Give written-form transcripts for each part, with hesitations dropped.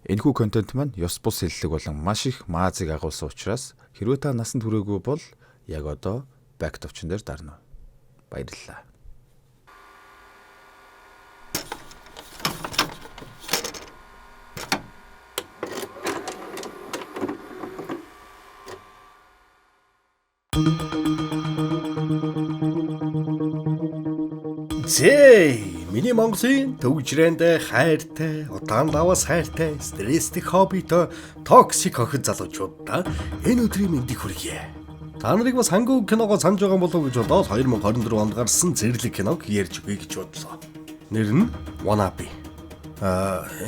Энэхүү контент маань ёс бус хэллэг болон маш их маазыг агуулсан учраас хэрвээ та насанд хүрээгүй бол яг одоо back товчон дээр дарна. Баярлалаа. Миний Монголын төвжрэнд хайртай, удаан лавас хайртай, стресстэй хоббитой, токсик охид залуучуудаа энэ өдрийн мэндийг хүргье. Та нарыг бас хангуй киногоо санаж байгаа болов уу гэж бодоод 2024 онд гарсан зэрлэг киног ярьж өгье гэж бодлоо. Нэр нь Wanna Be.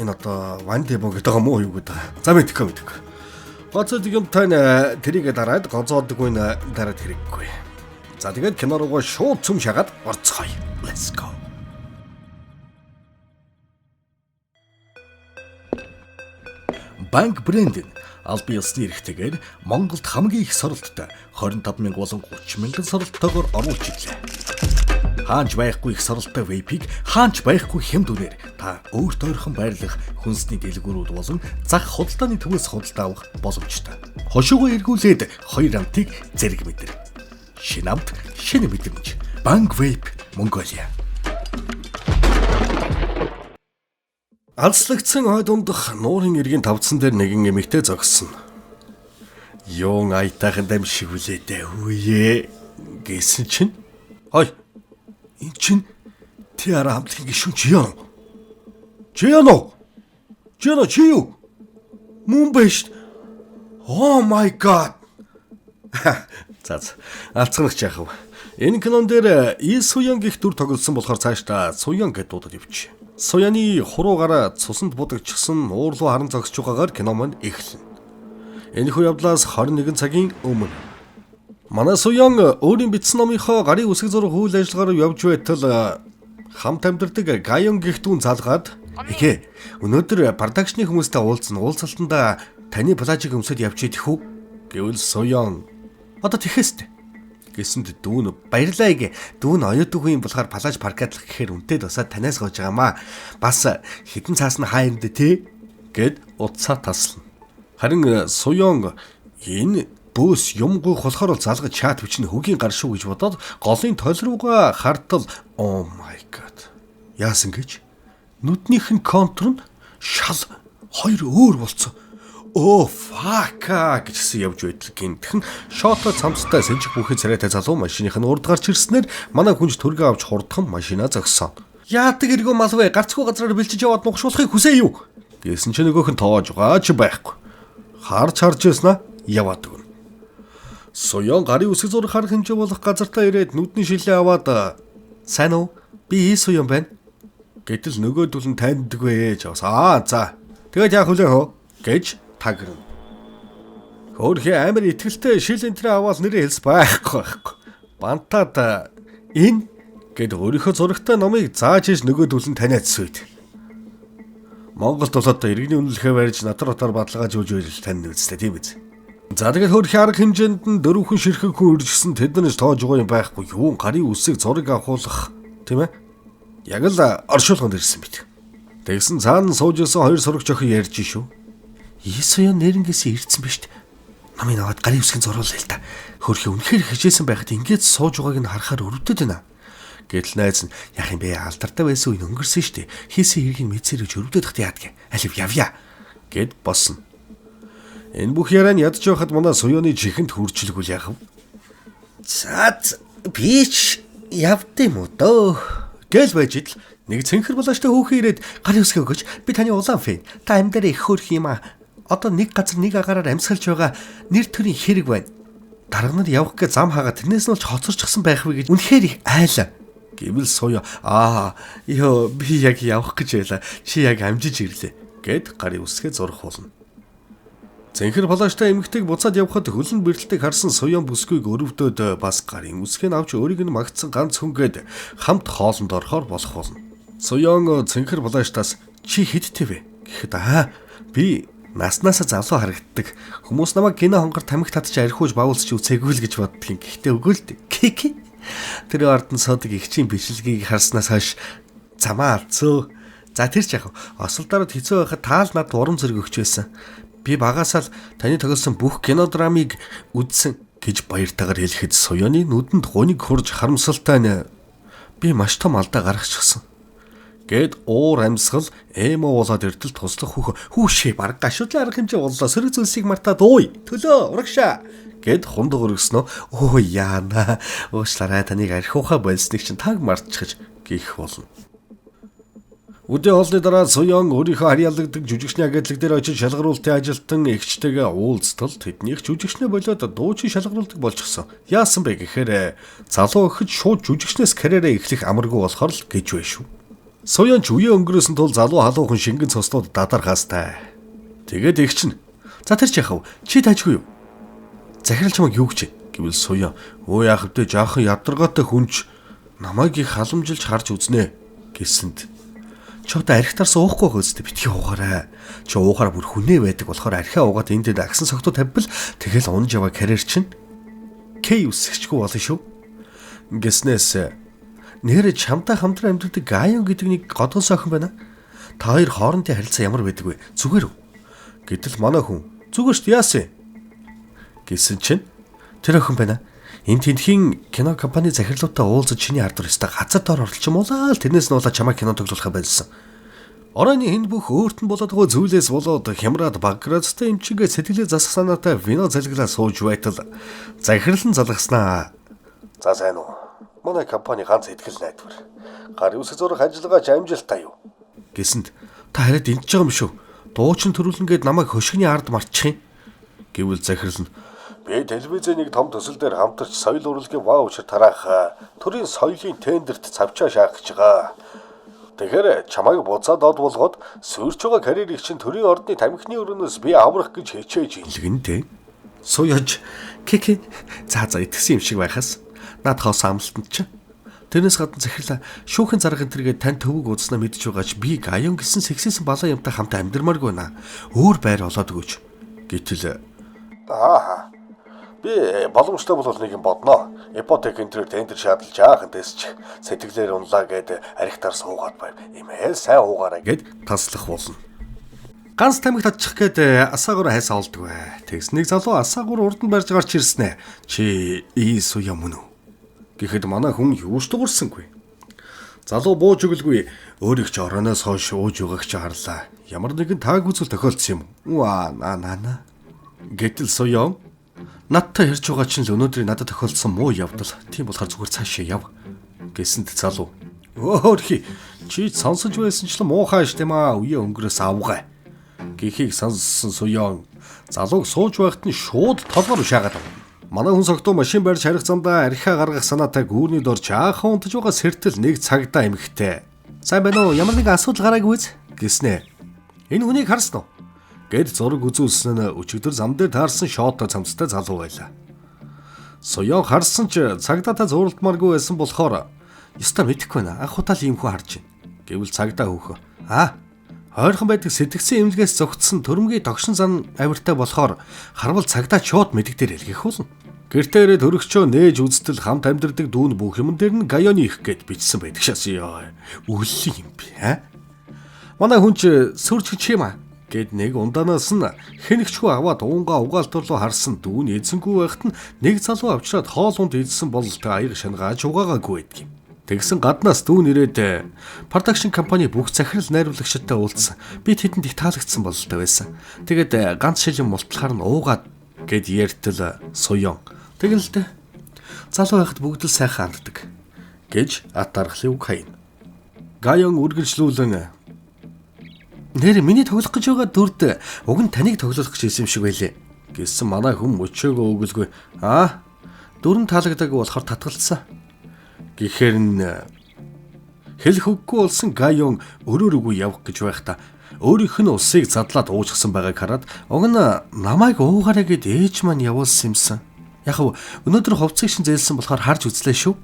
Энэ одоо One Day гэдэг юм уу юу гэдэг. За мэдхгүй. Гоцод юм тань тэрийг дараад гоцоодгүй н дараад хэрэггүй. За тэгээд кино руугаа шууд цөм шагаад орцгоё. Let's go. Банк брэнд нь аль биесны эрхтэйгээр Монголд хамгийн их сорилттой 25,000 болон 30,000 сорилттойгоор оруулж ирлээ. Хаанч байхгүй их сорилттой вейпийг хаанч байхгүй хэм дүнээр та өөрт ойрхон байрлах хүнсний дэлгүүрүүд болон зах худалдааны төвөөс худалдаа авах боломжтой. Хошуугаа эргүүлээд 2 амтыг зэрэг мэдэр. Шинэ амт, шинэ мэдрэмж. Банк вейп Монголиа. Алслагдсан хойд ундах нуурын иргэн тавцсан дээр нэгэн эмэгтэй зогссон. Юун айтайхан дам шиг үлээдэ хүүе гэсэн чинь ой эн чинь Тиара хамтлагийн гишүүн чи юу мөн биш. Oh my god. Цац алцгах яах вэ? Энэ кинон дээр Исуян гих дүр тоглосон болохоор цаашдаа Суян гэдээ дуудаад явчих. Суяны хуруугаараа цусанд будагчсан уурлуу харан зогсож байгаагаар кино маань эхэлнэ. Энэхүү явдлаас 21 цагийн өмнө манай Суян өөрийн бичсэн номынхоо гарын үсэг зураг үйл ажиллагаараа явж байтал хамт амьдардаг Гайон гих дүүн залгаад "Ихэ, өнөөдөр продакшны хүмүүстэй уулзалтанда таны плажиг өмсөд явчих тийхүү" гэвэл Суян "Одоо тэхэстэй" гэсэнд дүүн "Баярлаа гээ. Дүүн оюутгүй юм болохоор плаж паркадлах гэхээр үнтэй тусаад танаас гоож байгаамаа. Бас хитэн цаас нь хаа юмдэ те" гэд утсаа таслана. Харин Суян энэ бөөс юмгүй болохоор залгаж чат бичнэ хөгийн гар шүү гэж бодоод голын тойл руугаа хартал "Oh my god. Яасан гэж? Нүднийх нь контур нь шал хоёр өөр болцсон. Oh fuck гэжсэн явж байтал гинтхэн шото цамцтай сэнжих бүхий царайтай залуу машиных нь урд гарч ирснээр манай хүнж төргөө авч хурдхан машина зогссон. "Яадаг эргөө малвэ гарцгүй газраар бэлчиж яваад нухшуулахыг хүсээ юу?" гэсэн чинь нөгөөх нь тоож байгаа ч байхгүй. Харж яснаа яваад өгнө. Суян гарын үсэг зураг харах хэмжээ болох газартаа ирээд нүдний шилээ аваад "Сайн уу? Би Суян байна." Гэтэл нөгөөдөл нь таньдаггүй ээж аваа. За. Тэгээд яах вэ хөө гэж тагрын. Хөөрхи амар итгэлтэй шил энтрээ аваад нэрээ хэлс байхгүй. Бантаад энэ гэд өөрийнхөө зурагтай номыг зааж иж нөгөөдөл нь таниад сүйд. Монгол тулаад иргэний үнэлгээ барьж натар баталгааж өгж байл тань үстэй тийм биз. За тэгээд хөөрхи арга хэмжээнд нь дөрвөн ширхэг хүн үржсэн тэднээс тоож байгаа юм байхгүй юу? Гарын үсэг зураг авахулах тийм ээ. Яг л оршуулганд ирсэн мэт. Тэгсэн цаана сууж исэн хоёр сурагч охин ярьж шүү. "Исуян нэрнгээсээ ирсэн биз дээ. Намын аваад гарын үсгийн зуруулаа л та. Хөрхи үнэхээр хижээсэн байхад ингэж сууж байгааг нь харахаар өрөвдөд байна." Гэтэл найз нь "Яах юм бэ? Алдартай байсан үе өнгөрсөн шүү дээ. Хийсэн хэргийг мэдсээр гэж өрөвдөд хат яадаг. Алив явъя" гэд босно. Энэ бүх яриан ядж байхад манай Суяны чихэнд хүрчлэгүүл яах вэ? "За би ч явд юм уу дөө" гэл байж идэл нэг цэнхэр булааштай хүүхэн ирээд "Гарын үсгээ өгөөч. Би таны улаан фэн. Та амьдараа их хөөрх юм аа. Одоо нэг газар нэг агаараар амьсгалж байгаа нэр төрийн хэрэг байна. Дарга нар явах гэж зам хаагаад тэрнээс нь болж хоцорчихсан байх вэ гэж үнэхээр их айлаа" гэвэл Суя "Ёо би яг явах гэж байлаа. Чи яг амжиж ирлээ" гэд гарын үсгээ зурх болно. Цэнхэр булааштай эмэгтэйг буцаад явхад хөлн бэрэлтийг харсан Суян бүсгүйг өрөвдөөд бас гарын үсгийг авч өөрийг нь магтсан ганц хүнгээд хамт хоолнд орохоор болох болно. Суян цэнхэр булааштай "Чи хэдтэй вэ?" гэхэд "Би наснаасаа залуу харагддаг. Хүмүүс намайг гинэ хонгор тамхи татж архиуж бавуулж үцээгүй л гэж боддгийн. Гэхдээ үгүй л дээ. Кики." Тэр ард нь содог игчийн бичлэгийг харснаас хойш замаа алдсан. За тэр ч яг осолдород хэцүү байхад таал над урам зэрэг өгч байсан. Би багасаа л таны тоглосон бүх кинодрамыг үзсэн гэж баяртайгаар хэлэхэд Соёны нүдэнд гуниг хурж харамсалтай нэ. Би маш том алдаа гаргачихсан. Гэт уур амьсгал эмо болоод эртэл туслах хүүшээ баг гашуудлын арга хэмжээ боллоо. Сөрөг зүйлсийг мартаад ууй. Төлөө урагшаа. Гэт хундаг өргөснөө. Оо яана. Уушлаарай таныг архиухаа болсныг чинь таг мартчихж гих болно. Өдөө хоолны дараа Соён өөрийнхөө харьяалагддаг жүжигчний агентлаг дээр очиж шалгаруулалтын ажилтан эгчтэйгээ уулзтал тэднийх жүжигчнээ болоод дуучин шалгаруулдаг болчихсон. Яасан бэ гэхээр залуу охид шууд жүжигчнээс карьераа эхлэх амаргүй болохоор л гэж байна шүү. Соён ч үе өнгөрөөсөн тул залуу халуухан шингэн цоснууд дадархаастай. Тэгээд эгч нь за тэр ч яхав чи тажгүй юу? Захирал чамайг юу гэж гэвэл Соён өө яах вэ жаахан ядаргаатай хүнч намайг их халамжилж харж үзнэ гэсэнд ч одоо архитаар суухгүй хөөсдөө битгий уугаарай. Чи уугаараа бүр хүнээ байдаг болохоор архиа уугаад энд дэд агсан согтуу тавьбал тэгэл унж яваа карьер чинь К үсгчгүй болно шүү. Гэснээс нэрэ чамтай хамтран амьдардаг Гайон гэдэг нэг годгон сохин байна. Та хоёр хоорондын харилцаа ямар байдаг вэ? Зүгээр үү? Гэтэл манай хүн зүгээр шүү яасан гэсэн чинь тэр охин байна. Энэ тэнхийн кино компани захирлуудаа уулзаж чиний ардур өстө газар дор оролцмуулаа л тэрнээс нь чамайг кино тоглуулахаа байлсан. Оройны энэ бүх өөрт нь болоод байгаа зүйлээс болоод хямраад багграацтай юм чигээ сэтгэлээ засах санаатай вино залглаа сууж байтал захирал нь залгаснаа. За сайн уу. Манай компани ганц ихтгэл найдвар. Гар үсэг зурах ажиллагаач амжилттай юу? Гэсэнд та хараад энд ч байгаа юм шүү. Дуучин төрүүлнгээд намайг хөшгөний ард марчих юм. Гэвэл захирал нь би телевизийн нэг том төсөл дээр хамтарч соёл урлагийн ваучер тараах төрийн соёлын тендерт цавчаа шаах гэж байгаа. Тэгэхээр чамайг буцаад од болгоод сөрж байгаа карьерийг чинь төрийн ордны тамхины өрөөнөөс би аврах гэж хичээж инлэгэнтэй. Суяж кики за итгэсэн юм шиг байхаас над хоос амлалтанд ч тэрнээс гадна захирлаа шүүхэн зарган тэргээ тань төвөг уузнаа мэдж байгаач би Гайон гэсэн сексэсэн балаа юмтай хамт амьдрмааргүй наа. Өөр байр олоод өгөөч. Гэтэл би боломжтой бол нэг юм бодноо. Ипотек энтрээр тендер шаардл жаахан дэсч сэтгэлээр унлаа гэд архитаар суугаад байв. Имээ сайн уугаарай гэд таслах болно. Ганц тамхи татчих гээд асаагуур хайсаа олдгүй. Тэгснэг залуу асаагуур урд нь барьж гарч ирснэ. Чи ийс уу юм уу? Гэхэд манай хүн юу ч дуурсангүй. Залуу бууж өглгүй өөрийг ч орооноос хойш ууж угаах чи харлаа. Ямар нэгэн тааг үзэл тохиолдсон юм. Наа. Гэтэл Соён надтай ярьж байгаа чинь л өнөөдөр надад тохиолдсон муу явдал. Тийм болохоор зүгээр цаашаа яв гэсэнд залуу. Өөхөрхи чи сонсож байсан ч л муухай ш тийм аа үе өнгөрөөс авгаа. Гэхийг сонссон Соён залууг сууж байхад нь шууд толгоор шаагаад байна. Манай хүн согтуу машин барьж харих замдаа архиа гаргах санаатай гүүрний дор жаахан унтаж байгаа сэртэл нэг цагдаа эмэгтэй. Сайн байна уу? Ямар нэгэн асуудал гараагүй биз? Гэснэ. Энэ хүнийг харсан уу? Гэд зураг үзүүлсэн нь өчигдөр зам дээр таарсан шоото цамцтай залуу байлаа. Соён харсан ч цагдаатай зууралдмааргүй байсан болохоор ёстой мэдэхгүй байна. Анх удаа л юм хөө харж байна. Гэвэл цагдаа хөөхөө. Хойрхон байдаг сэтгцэн эмнэлгээс зогтсон төрөмгийн тогшин зан авиртай болохоор харвал цагдаа шууд мэддэгдэр хэлгэх болно. Гэртээ ирээд хөрөгчөө нээж үзтэл хамт амьдардаг дүүн бүх юм дээр нь Гайоны их гэд бичсэн байдаг шээс ёо. Үгүй юм би Манай хүн ч сүрч чи юм гэд нэг ундаанаас нь хэнэгчгүй аваад уунгаа угаалтор руу харсан дүүн эзэнгүй байхад нь нэг залуу авчраад хоолунд идсэн бол аяг шангааж угаагаагүй байдаг юм. Тэгсэн гаднаас дүүн ирээд продакшн компани бүх захирал найруулагчтай уулзсан. Би тэдэнд их таалагдсан бололтой байсан. Тэгээд ганц шилэн мултлахаар нь уугаад гэд ярьтал Соён. Тэгэлтэй залуу байхад бүгд л сайхан ханддаг гэж атархлын үг хайна. Гайон үргэлжлүүлэн нэр миний тоглох гэж байгаа дүрд уг нь таныг тоглох гэж ирсэн юм шиг байлээ гэсэн манай хүн мөчөөгөө өгөлгүй. Дүрэн таалагдаагүй болохоор татгалцсан. Гэхээр нь хэлэх үггүй болсон Гайон өрөөрөгүй явах гэж байхдаа өөрийнх нь усыг задлаад уужсан байгааг хараад уг нь намайг уугаарай гэд ээж маань явуулсан юмсан. Яг өнөөдөр хувцсыг шин зээлсэн болохоор харж үзлээ шүү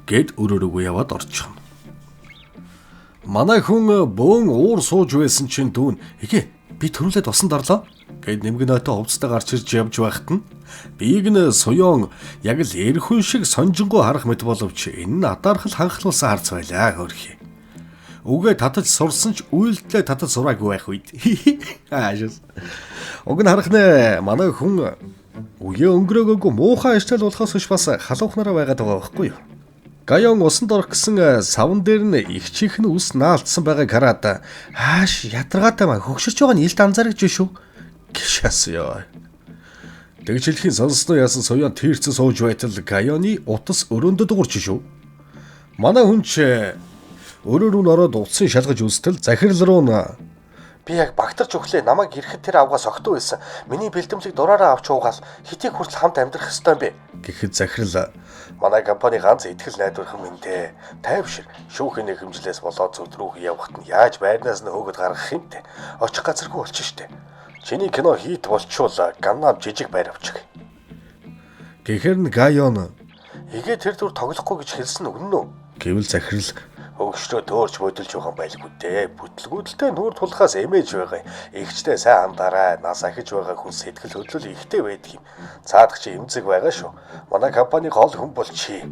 гэд өрөөрөгүй яваад орчихно. Манай хүн бөөн уур сууж байсан чинь дүүн би төрүүлээд усан дарлаа гэд нэмгэнөөтэй хувцастай гарч ирж явж байхад нь биег нь Соён яг л эрхэн шиг сонжингоо харах мэт боловч энэ нь адархал ханхлуулсан харц байлаа хөрхи. Үгээ татаж сурсан ч үйлдэлээ татаж сураагүй байх үед. Аашаас. Уг нь харах нэ манай хүн үе өнгөрөөгөөгүй муухай ажил болохоос биш бас халуухнараа байгаад байгаа байхгүй юу? Гайон усанд орох гэсэн савн дээр нь их чихэн ус наалтсан байгааг хараад хааш ядаргаатай маа хөгшөрч байгаа нь илд анзаарч шүү. Гişээс ёо. Тэгж хэлхийн сонсноо яасан соёон тэрцэн сууж байтал Гайоны утас өрөөндө дуурч шүү. Манай хүн ч өрөө рүү ороод утсын шалгаж үзтэл захирал руу би яг багтарч өглөө намайг ирэхэд тэр авгаас огтуу байсан. Миний бэлтэмжийг дураараа авч уугаал хитийг хүртэл хамт амьдрах ёстой юм бэ. Гэхэд захирал манай компани ганц итгэл найдвархан минь тайвшир шүүхийн хэмжлээс болоод зүтрүүх явахт нь яаж байрнаас нь хөөгд гаргах юм те. Очих газаргүй болчих штэ. Чиний кино хийт болчвол ганнав жижиг байр авчих. Гэхэр нь Гайон игээ тэр дүр тоглохгүй гэж хэлсэн үгэн үү? Гэвэл захирал өгшрөө дөөрч бодолж байгаа байлгүй дээ. Бүтлгүүдэлтэй нүүр тулахаас эмээж байгаа. Игчтэй сайн андараа нас ахиж байгаа хүн сэтгэл хөдлөл ихтэй байдаг юм. Цаадах чи эмзэг байгаа шүү. Манай компани гол хүн бол чи.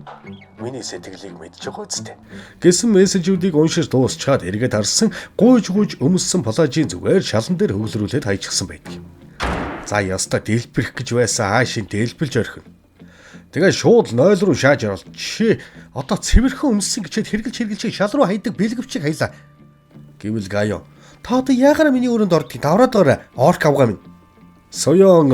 Миний сэтгэлийг мэдж байгаа үстэй. Гэсэн мессежүүдийг уншиж дуусчаад эргээд харсан гуйж өмссөн плажийн зүгээр шалан дээр хөглөрүүлээд хайчихсан байдаг. За яста дэлбэрэх гэж байсан хаашийн дэлбэлж орхино. Тэгээ шууд 0 руу шааж орол. Чи одоо цэвэрхэн өмссөн гэчээд хэрглэж шал руу хайдаг бэлгэвчийг хаялаа. Гэвэл Гайо та одоо яагаад миний өрөөнд ордгийг давраад байгаа орк авгаа минь. Соён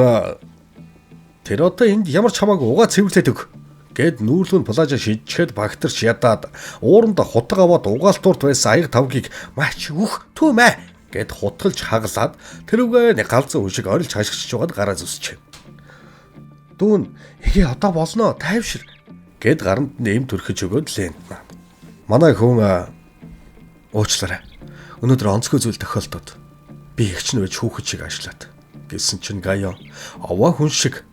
тэр одоо энд ямар ч хамаагүй угаа цэвэрлээд өг. Гэд нүүрлүүн плажа шидчихэд багтарч ядаад ууранд хутга аваад угаалтурт байсан аяг тавгийг мач түүмэ гэд хутгалж хаглаад тэрүүгээ галзуу хүшиг орилж хашгичж байгаад гараа зүсч. Дүүн игээ одоо болно тайвшир гэд гаранд нэм төрхөж өгөөд лент. Манай хүн уучлаарай. Өнөөдөр онцгой зүйл тохиолдоод би ихч нь байж хүүхэд шиг ажиллаад гэсэн чинь Гайо овоо хүн шиг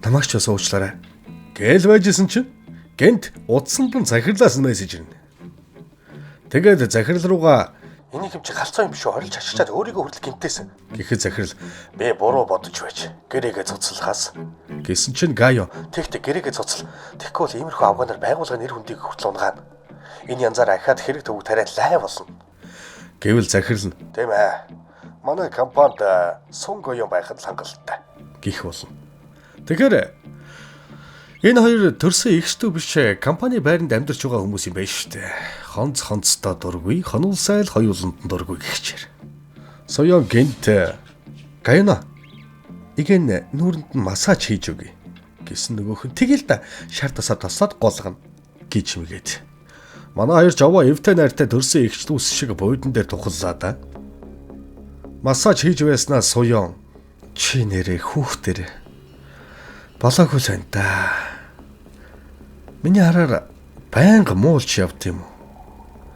намайг ч бас уучлаарай. Гээл байжсэн чинь гэнт утсанд нь захирлаас мессеж ирнэ. Тэгээд захирал руугаа энийг юм чи галцаа юм шүү орилж хашичаад өөрийгөө хүртэл гэмтээсэн. Гэхэд захирал би буруу бодож байж гэрээгээ цуцлахаас гэсэн чинь Гайо тэгтээ гэрээгээ цуцл. Тэгэхгүй бол иймэрхүү авгаанаар байгуулгын нэр хүндийг хүртэл унгаана. Энэ янзаар ахаад хэрэг төвөг тариад лай болно. Гэвэл захирал нь тийм ээ. Манай компанид сун гоён байхад л хангалттай гэх болно. Тэгэхээр энэ хоёр төрсөн ихчдүү биш компани байранд амьдарч байгаа хүмүүс юм байна шүү дээ. Хонцтой дургүй, хонуулсайл хоёуланд дургүй гихчээр. Соён гэнт Гайна igen нүүрэнд нь массаж хийж өгье гэсэн нөгөөх нь тэгэл да шар тасаа тосоод голгоно гэж мэгээд. Манай хоёр жаваа эвтэй найртай төрсөн ихчлүүс шиг буудан дээр тухаллаа да. Массаж хийж байснаа Соён чи нэрээ хүүхдэр болоогүй л байна да. Миний хараар байнга муулж явд юм уу?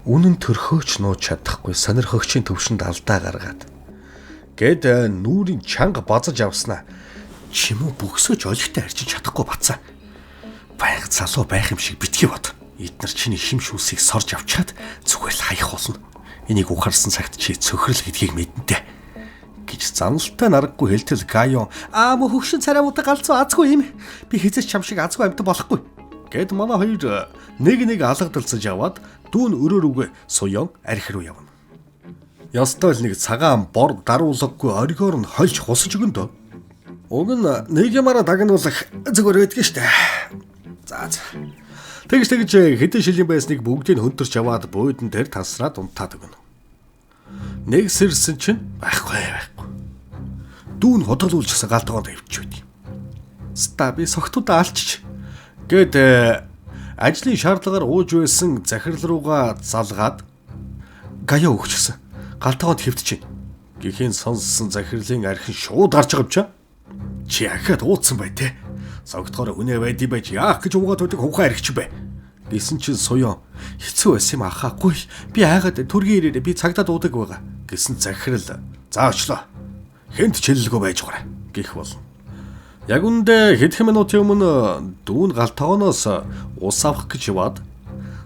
Үнэн төрхөөч нууж чадахгүй сонирхогчийн төвшөнд алдаа гаргаад. Гэд нүрийн чанга базаж авснаа. Чимүү бөхсөж олигтой арчиж чадахгүй бацаа. Байнга залуу байх юм шиг битгий бод. Эднэр чиний хим шүүсийг сорж авчаад зүгээр л хаях болно. Энийг ухаарсан цагт чи цөхрөл гэдгийг мэдэнтэй. Гэж заналтай нараггүй хэлтэл Гайо мө хөгшин цараймуудаа галзуу азгүй юм. Би хизээч чам шиг азгүй амьд болохгүй. Гэт манай хоёр нэг алгадалцаж яваад дүүн өрөө рүүгээ Соён архи руу явна. Ястал нэг цагаан бор даруулгагүй оргиор нь хольж хусаж өгөн дөө. Уг нь нэг ямаараа дагнуулах зүгээр байдгийн штэ. За. Тэгж хэдэн шилийн байсныг бүгдийг хөнтөрч яваад буудан дээр тасраад унтаад өгнө. Нэг сэрсэн чинь байхгүй. Дүүн ходлуулчихсан галтгоонд авчиж байд. Ста би согтуудаа алчиж гэд ажлын шаардлагаар ууж байсан захирал руугаа залгаад Гайо өгчихсэн. Галтгоонд хэвтэж байна. Гэхийн сонссон захирлын архин шууд гарч байгаа юм чаа. Чи ахад ууцсан бай те. Согтгоор үнэ байд байж яах гэж уугаад байдаг хувхаа архич бай. Гэсэн чинь Соён хэцүү байсан юм ахаагүй. Би айгаад төргийн ирээрээ би цагдаад уудаг байгаа. Гэсэн захирал заочлоо. Хэнт чиллэлгүй байж гураа гэх болно. Яг үндэ хэдхэн минутын өмнө дүүн галтгооноос ус авах гэж яваад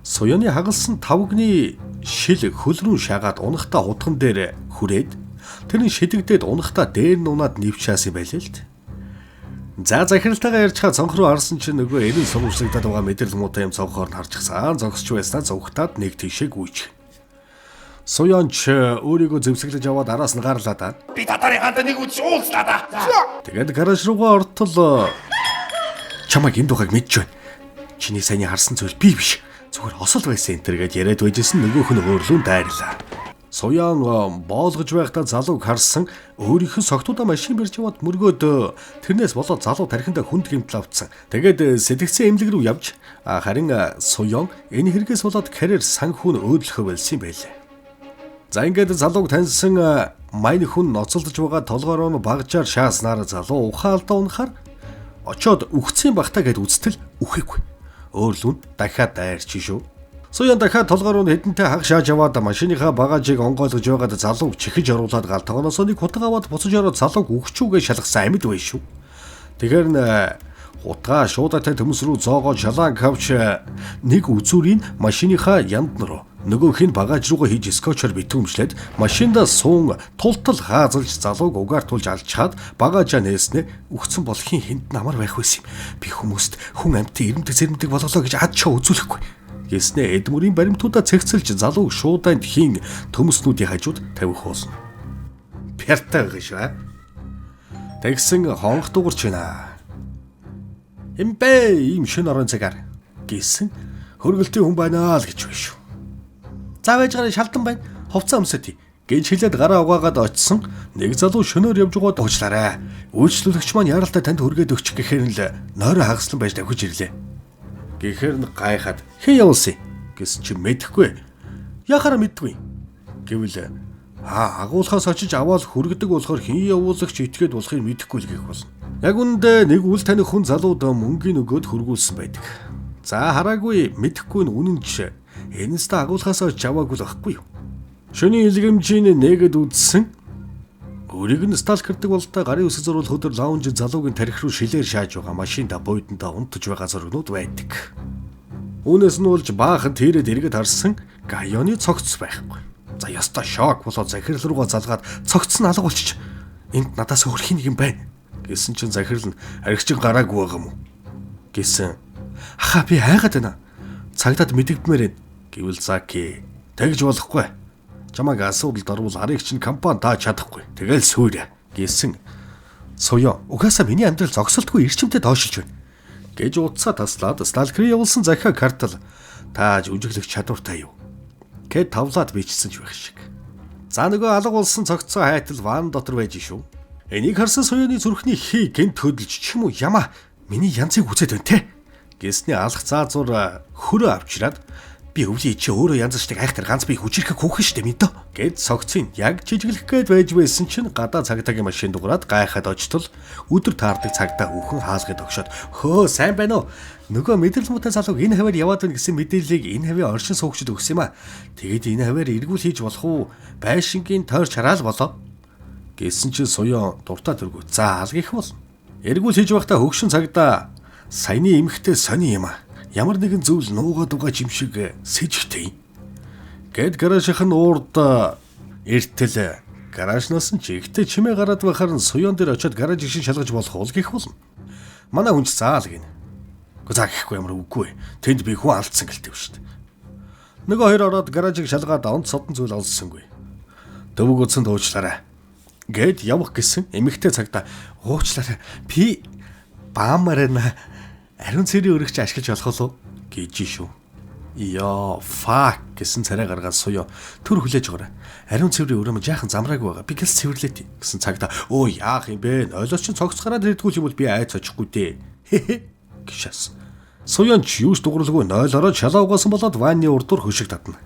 Соёны хагалсан тавгны шил хөлрүүн шагаад унахта удган дээр хүрээд тэрний шидэгдээд унахта дээр нь унаад нэвчээс юм байлээ л. За захиралтайгаа ярьж хаа цонх руу харсан чинь нөгөө эрийн сурвалжлагдаад байгаа мэдрэл муутай юм цонхоор нь харчихсан. Зогсч байснаа зогтаад нэг тийшээ гүйчих. Суянч өөрийгөө зэвсэглэж аваад араас нь гарлаа да. Би татарын ханд нэг үз уулзлаа да. Тэгээд гараж руугаа ортол чамайг энэ дугайг мэдж байна. Чиний саяны харсан зүйл би биш. Зүгээр осол байсан энэ төр гэж яриад байжсэн нөгөөх нь өөрлөн дайрлаа. Суян боолгож байхдаа залууг харсан өөрийнх нь согтуудаа машин барьж яваад мөргөөд тэрнээс болоод залуу тархиндаа хүнд гэмтэл авцсан. Тэгээд сэтгцэн эмнэлэг рүү явж харин Суян энэ хэрэгээс болоод карьер санхүүн өөдлөхөө болсон юм байлээ. За ингээд залууг таньсан мань хүн ноцолдож байгаа толгоороо нь багжаар шааснаар залуу ухаалдаа унахаар очоод үхсэн бахтаа гэд үзтэл үхэхгүй. Өөрлөн дахиад дайрч шүү. Суян дахиад толгоороо нь хэдэнтэй хаг шааж аваад машиныхаа багажийг онгойлгож байгаад залууг чихэж оруулаад гал тогоноос нэг хутга аваад буцаж ороод залууг үхчүүгээ шалгасан амьд бай шүү. Тэгэхээр хутгаа шуудатай төмс рүү зоогоо шалаан авч нэг үзүүрийн машиныхаа янд руу нөгөөх нь багаж руугаа хийж скотчоор битгүүлжлээд машиндаа суун тултал хаазалж залууг угаар тулж алчаад багажаа нээснэ үхсэн болохын хэнд намар байх байсан юм. Би хүмүүст хүн амьтан ирэмдэг зэрэмдэг болголоо гэж ад чаа үзүүлэхгүй. Гэснээ эдмүрийн баримтуудаа цэгцэлж залууг шууданд хийн төмснүүдийн хажууд тавих болно. Пяртай байгаа шүү. Тэгсэн хонх дуурч байна. Эмбэ ийм шин орон цагаар гэсэн хөргөлтийн хүн байна л гэж байна шүү. За байж гараа шалдан байна. Хувцас өмсөтий. Гэж хэлээд гараа угаагаад очсон. Нэг залуу шөнөөр явж байгаад уучлаарай. Үйлчлүүлэгч маань яралтай танд хүргээд өгчих гэхээр л нойроо хагаслан байж давхиж ирлээ. Гэхээр нь гайхаад хэн явуулсан гэсэн чи мэдэхгүй. Яхаараа мэдгүй. Гэвэл агуулхаас очиж аваад хүргэдэг болохоор хэн явуулагч итгээд болохыг мэдэхгүй л гэх болно. Яг үндэ нэг үл таних хүн залууд мөнгөний өгөөд хөргүүлсэн байдаг. За хараагүй мэдэхгүй нь үнэн жишээ. Энэс та агуулхаас очиж аваагүй л байхгүй юу? Шөний илгэмжийн нэгэд үдсэн өөрийг нь сталкердэг болтой гарын үсэг зурвал хөдөр лаунж залуугийн тарих руу шилээр шааж байгаа машинда буйдандаа унтж байгаа зургнууд байдаг. Үүнээс нь болж баахан тэрэд эргэд харсан Гайоны цогц байхгүй. За яста шок болоод захирал руугаа залгаад цогц нь алга болчих. Энд надаас хөрх нэг юм байна гэсэн чинь захирал нь аригчин гараагүй байгаа юм уу гэсэн. Аха би хайгаад байна. Цагдаад мэдэгдмээр гэвэл Заки тэгж болохгүй. Чамайг асуудалд орвол арыг чинь компани тааж чадахгүй. Тэгэл сүйрэ гэсэн. Суян угаасаа миний амьдрал зогсолтгүй эрчимтэй доошилж байна. Гэж утсаа таслаад сталкерийн явуулсан захиа картал тааж үжиглэх чадвартай юу? Гэт тавлаад бичсэн ч байх шиг. За нөгөө алга болсон цогцоо хайтал ван дотор байж шүү. Энийг харсан Суяны зүрхний хий гэнт хөдөлж ч юм уу ямаа миний янзыг үзээд байна те. Гэсний алах заазуур хөрөө авчираад би өвлийн чи өөрөө янзчдаг айхтар ганц би хүчрэхэг хөөхөн штэ мэдээ. Гэд цогцын яг жижиглэх гээд байж байсан чинь гадаа цагдаагийн машин дуурайд гайхаад очтол өдөр таардаг цагдаа үхэн хаалгад өгшөд хөө сайн байна уу? Нөгөө мэдрэл муутай залууг энэ хаваар яваад байна гэсэн мэдээллийг энэ хавийн оршин суугчид өгсөн юм а. Тэгэд энэ хаваар эргүүл хийж болох уу? Байшингийн тойрч хараал болоо. Гэсэн чинь Суян дуртай төргөө. За алгих бол. Эргүүл хийж байхдаа хөгшин цагдаа саяны эмхтэй сони юм а. Ямар нэгэн зүйл нуугаад байгаа юм шиг сэжигтэй. Гэд гаражийнх нь уурд эртэл гаражнаас нь чигтээ чимээ гараад байхаар нь Суян дээр очиод гаражийг шиг шалгаж болох уу гэх болно. Манай хүнч заал гин. Гэхдээ за гэхгүй ямар үгүй. Тэнд би хүн алдсан гэлтэв шүү дээ. Нөгөө хоёр ороод гаражийг шалгаад онц содон зүйл олсонгүй. Дөвөг утсанд уучлаарай. Гэд явах гэсэн эмэгтэй цагдаа уучлаарай. Би баамарна ариун цэрийн өргөч ашиглаж болох уу гэж шүү. Яа, фак гэсэн царай гаргаад Суян төр хүлээж өгөөрэй. Ариун цэврийн өрөөмө жаахан замраагүй байгаа. Би гэлс цэвэрлээд гэсэн цагдаа өө яах юм бэ? Ойлоос чинь цогц гараад ирдгүүл юм бол би айц очихгүй дээ. Гişээс. Суян ч юус дугралгүй нойлороо шалаа угаасан болоод ванны урдуур хөшиг татна.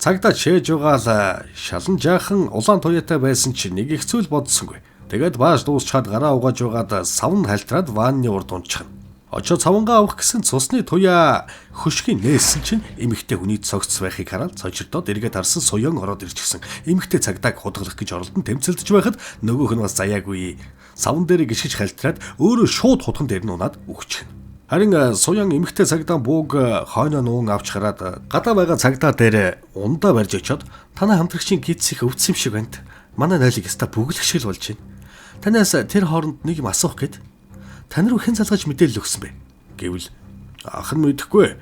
Цагдаа чээж байгаа л шалан жаахан улаан туяатай байсан чинь нэг их зүйл бодсонгүй. Тэгээд бааш дуусчаад гараа угааж байгаад савн хальтраад ванны урд унчихна. Очоо цавангаа авах гэсэн цусны туяа хөшгийн нээсэн чинь эмэгтэй хүний цогц байхыг хараад цочирдоод эргээд харсан Суян ороод ирчихсэн. Эмэгтэй цагдааг худгалах гэж оролдон тэмцэлдэж байхад нөгөөх нь бас заяагүй савн дээр гიშгэж хальтраад өөрөө шууд хутган дээр нь унаад үхчихнэ. Харин Суян эмэгтэй цагдаа бууг хойноо нуун авч хараад гадаа байгаа цагдаа дээр ундаа барьж очиод танай хамтрагчийн гидс их өвдсөн юм шиг байна. Манай нойлыг яста бүглэх шиг л болж байна. Танаас тэр хооронд нэг юм асуух гээд тань руу хэн залгаж мэдээлэл өгсөн бэ? Гэвэл ах нь мэдэхгүй.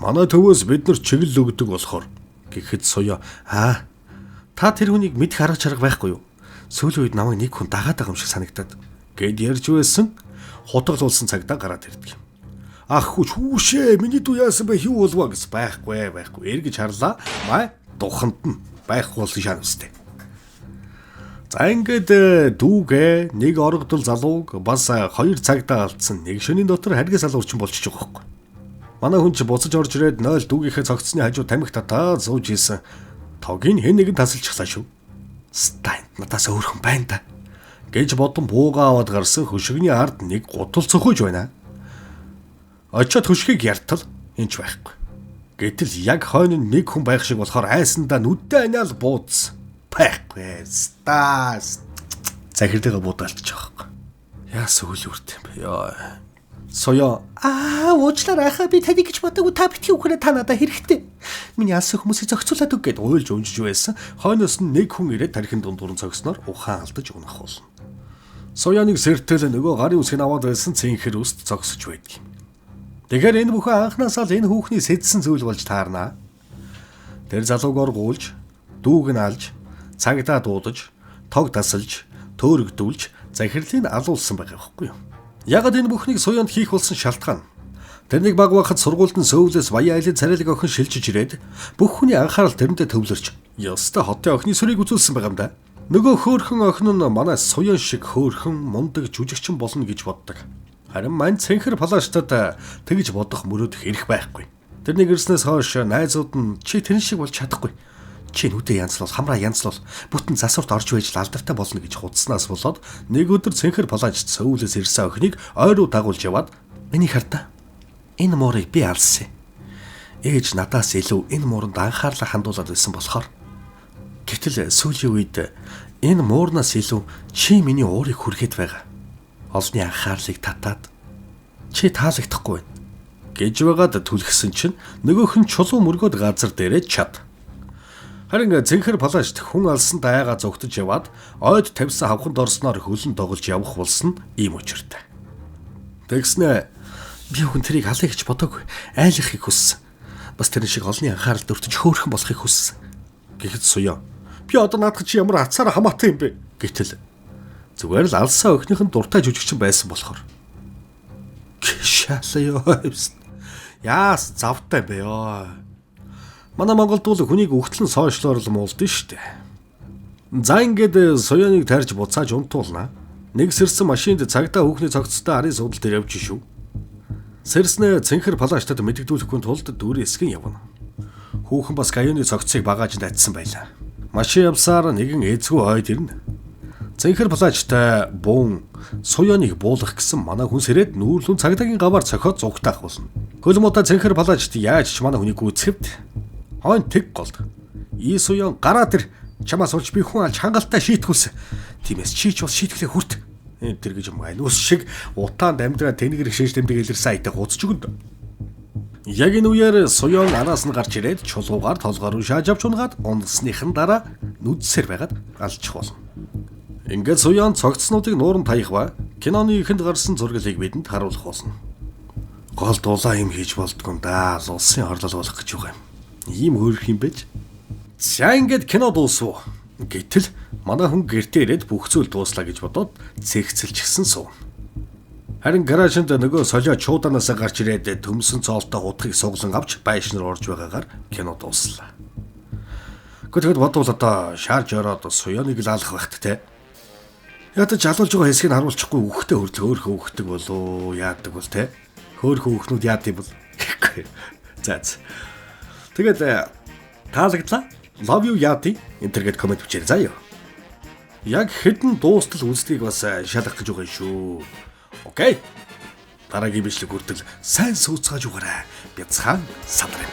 Манай төвөөс бид нар чиглэл өгдөг болохоор Гэхэд Суя та тэр хүнийг мэдэх арга чарга байхгүй юу? Сүүлийн үед намайг нэг хүн дагаад байгаа юм шиг санагдаад гэд ярьж байсан хутгалуулсан цагдаа гараад ирдэг юм. Ах хүүшээ миний дүү яасан бэ юу болваа гэж байхгүй эргэж харлаа. Духанд нь байхгүй болсон шан үстэй. За ингээд дүүгээ нэг оргодол залууг бас 2 цагдаа алдсан нэг шөнийн дотор харгас алуурчин болчихж байгаа байхгүй. Манай хүн ч буцаж орж ирээд 0 дүүгийнхээ цогцсны хажуу тамхи татаа зууж ийсэн. Тогийн хэн нэгэн тасалчихлаа шүү. Стайнт надаас өөрхөн байна да. Гэж бодон буугаа аваад гарсан хөшигний ард нэг гутал цохож байна. Очоод хөшгийг яртал энч байхгүй. Гэтэл яг хойно нэг хүн байх шиг болохоор айсандаа нүдтэй аниал буудсан. Байхгүй. Стас. Захирдгаа буудаалчих واخ. Яа сүүл үрт юм бэ ёо. Соёо уучлаарай хаа би таныг гэж бодоогүй та битгий үхрээ та надад хэрэгтэй. Миний алсан хүмүүсийг зохицуулаад өг гэд уйлж унжиж байсан. Хойноос нь нэг хүн ирээд тархин дундуур цогсноор ухаан алдаж унах болно. Соёоныг сэртэл нөгөө гарын үсгийг аваад байсан цэнхэр үст цогсож байдаг юм. Тэгэхээр энэ бүхэн анхнаасаа л энэ хүүхний сэдсэн зүйл болж таарнаа. Тэр залуугаар гуулж, дүүг нь алж, цагдаа дуудаж, тог тасалж, төөрөгдүүлж, захирлыг алуулсан байгаа байхгүй юу? Ягд энэ бүхнийг Соёонд хийх болсон шалтгаан. Тэрнийг баг байхад сургуульд нь сөөвлөөс баяа айлын царайлаг охин шилжиж ирээд бүх хүний анхаарал тэрэндээ төвлөрч ёстой хотын охины сүрийг үзүүлсэн байгаа юм да. Нөгөө хөөхөн охин нь манай Соёон шиг хөөхөн мундаг жүжигчин болно гэж боддог. Харин мань цэнхэр палаштад тэгж бодох мөрөөдөх эрх байхгүй. Тэрнийг ирснээс хойш найзууд нь чи тэрэн шиг болж чадахгүй. Чи нүдэ янзлал, хамраа янзлал, бүтэн засварт орж байж алдартай болно гэж худснаас болоод нэг өдөр цэнхэр палажт сөүлээс ирсэн охиныг ойруу дагуулж яваад "Энийг хардаа. Энэ муурыг би алсан. Ээж надаас илүү энэ мууранд анхаарлаа хандуулад байсан болохоор. Гэтэл сүүлийн үед энэ муурнаас илүү чи миний уурыг хүргээд байгаа. Олны анхаарлыг татаад чи таалагдахгүй байна." гэж байгаад түлхсэн чинь нөгөөх нь чулуу мөргөд газар дээрээ чад. Харин цэнхэр палашт хүн алсан дайгаа зогтож яваад ойд тавьсан хавханд орсноор хөлн тоглож явах болсон ийм учиртай. Тэгснэ би хүн тэрийг алъя гэж бодоогүй, айлахыг хүссэн. Бас тэрэн шиг олны анхаарал дөртөж хөөрхөн болохыг хүссэн. Гэхэд Суя би одоо наадах чи ямар ацаар хамаатай юм бэ? Гэтэл зүгээр л алсан охиных нь дуртай жүжигчин байсан болохоор. Гшаалаа ёо. Яас завтай бэ ёо. Манай Монголд бол хүнийг өгтлэн соошлоор л муулдсан шүү дээ. За ингээд Соёоныг тарьж буцааж унтуулна. Нэг сэрсэн машинд цагдаа хүүхний цогцтой арын судалд явж шүү. Сэрснээ цэнхэр палаштад мэддэгдүүлэхгүй тулд дүүрэн эсгэн явна. Хүүхэн бас гаюуны цогцыг багааж татсан байлаа. Машин явсаар нэгэн эзгүй хойд ирнэ. Цэнхэр палаачтай буун Соёоныг буулгах гэсэн манай хүн сэрээд нүүрлүүн цагдаагийн гаваар цохиод зугтаах болно. Хөлмөдө цэнхэр палаачт яаж ч манай хүнийг гүйцэхэд хойн тэг голд. Соёон гараа тэр чамаас олж би хүн алж хангалттай шийтгүүлсэн. Тиймээс чи ч бас шийтгэлээ хүрт. Тэр гэж юм аюус шиг утаанд амьдраа тэнгэр шиш тэмдэг илэрсэн айтаа гуцж өгнө. Яг энэ үеэр Соёон араас нь гарч ирээд чулуугаар толгоор нь шааж авч унгаад унсныхын дараа нүдсээр байгаад алчих болно. Ингээд Соёон цогцснуудыг нууран таях ба киноны ихэнд гарсан зурглыг бидэнд харуулах болно. Гол дулаан юм хийж болдгоо юм да. Улсын орлол болох гэж байгаа юм. Ийм өөрөх юм байж. За ингээд кино дуусв. Гэтэл манай хүн гэртээ ирээд бүх зүйл дууслаа гэж бодоод цэгцэлчихсэн суув. Харин гаражинд нөгөө солио чууданаас гарч ирээд төмсөн цоолтой хутгийг суглан авч байшин руу орж байгаагаар кино дууслаа. Гэхдээ бодвол одоо шаарж ороод Соёоныг л алах багт те. Ядаж алуулж байгаа хэсгийг харуулчихгүй үхтэй хөрлөг өөрхөө үхдэг болоо яадаг бол те. Хөөхөө үхнүүд яад юм бол. За. Тэгээд таалагдлаа. Love you яати интернет коммент бичээрэй заяа. Яг хэдэн дуустал үзтгийг бас шалгах гэж байгаа шүү. Окей. Дараагийн бичлэг хүртэл сайн сууцгааж угаарай. Бяцхан сандрын